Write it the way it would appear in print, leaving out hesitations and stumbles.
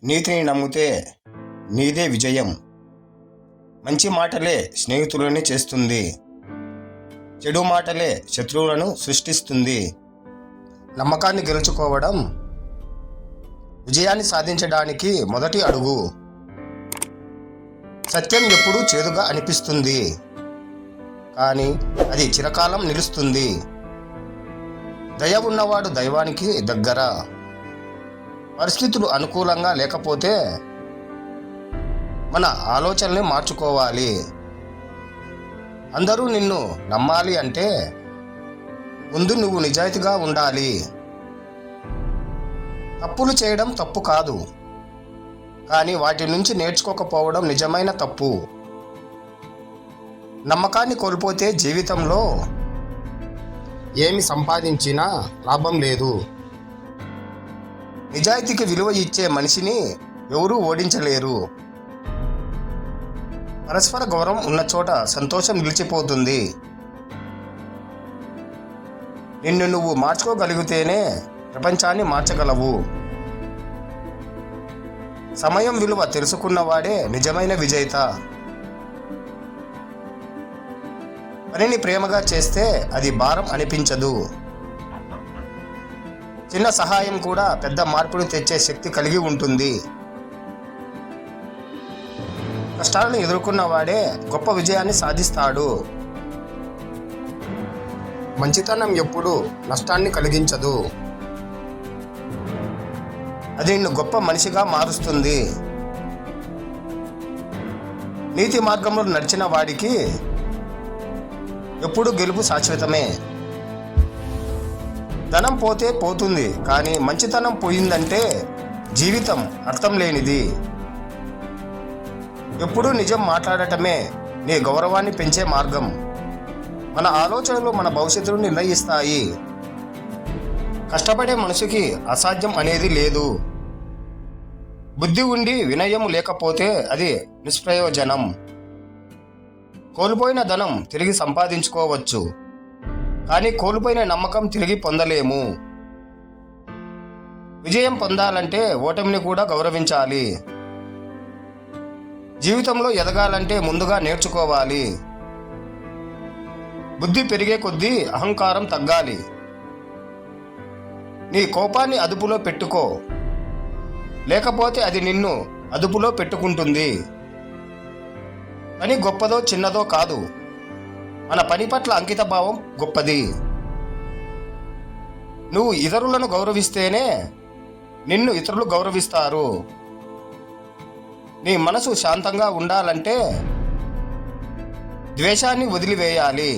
నీతిని నమ్మితే నీదే విజయం. మంచి మాటలే స్నేహితులని చేస్తుంది, చెడు మాటలే శత్రువులను సృష్టిస్తుంది. నమ్మకాన్ని గెలుచుకోవడం విజయాన్ని సాధించడానికి మొదటి అడుగు. సత్యం ఎప్పుడూ చేదుగా అనిపిస్తుంది, కానీ అది చిరకాలం నిలుస్తుంది. దయ ఉన్నవాడు దైవానికి దగ్గర. పరిస్థితులు అనుకూలంగా లేకపోతే మన ఆలోచనల్ని మార్చుకోవాలి. అందరూ నిన్ను నమ్మాలి అంటే ముందు నువ్వు నిజాయితీగా ఉండాలి. తప్పులు చేయడం తప్పు కాదు, కానీ వాటి నుంచి నేర్చుకోకపోవడం నిజమైన తప్పు. నమ్మకాన్ని కోల్పోతే జీవితంలో ఏమి సంపాదించినా లాభం లేదు. నిజాయితీకి విలువ ఇచ్చే మనిషిని ఎవరూ ఓడించలేరు. పరస్పర గౌరవం ఉన్న చోట సంతోషం నిలిచిపోతుంది. నిన్ను నువ్వు మార్చుకోగలిగితేనే ప్రపంచాన్ని మార్చగలవు. సమయం విలువ తెలుసుకున్నవాడే నిజమైన విజేత. పనిని ప్రేమగా చేస్తే అది భారం అనిపించదు. చిన్న సహాయం కూడా పెద్ద మార్పును తెచ్చే శక్తి కలిగి ఉంటుంది. కష్టాలను ఎదుర్కొన్నవాడే గొప్ప విజయాన్ని సాధిస్తాడు. మంచితనం ఎప్పుడూ నష్టాన్ని కలిగించదు, అది నిన్ను గొప్ప మనిషిగా మారుస్తుంది. నీతి మార్గంలో నడిచిన వాడికి ఎప్పుడు గెలుపు శాశ్వతమే. ధనం పోతే పోతుంది, కానీ మంచితనం పోయిందంటే జీవితం అర్థం లేనిది. ఎప్పుడూ నిజం మాట్లాడటమే నీ గౌరవాన్ని పెంచే మార్గం. మన ఆలోచనలు మన భవిష్యత్తును నిర్ణయిస్తాయి. కష్టపడే మనిషికి అసాధ్యం అనేది లేదు. బుద్ధి ఉండి వినయం లేకపోతే అది నిష్ప్రయోజనం. కోల్పోయిన ధనం తిరిగి సంపాదించుకోవచ్చు, కానీ కోల్పోయిన నమ్మకం తిరిగి పొందలేము. విజయం పొందాలంటే ఓటమిని కూడా గౌరవించాలి. జీవితంలో ఎదగాలంటే ముందుగా నేర్చుకోవాలి. బుద్ధి పెరిగే కొద్దీ అహంకారం తగ్గాలి. నీ కోపాన్ని అదుపులో పెట్టుకో, లేకపోతే అది నిన్ను అదుపులో పెట్టుకుంటుంది. పని గొప్పదో చిన్నదో కాదు, మన పని పట్ల అంకితభావం గొప్పది. నువ్వు ఇతరులను గౌరవిస్తేనే నిన్ను ఇతరులు గౌరవిస్తారు. నీ మనసు శాంతంగా ఉండాలంటే ద్వేషాన్ని వదిలివేయాలి.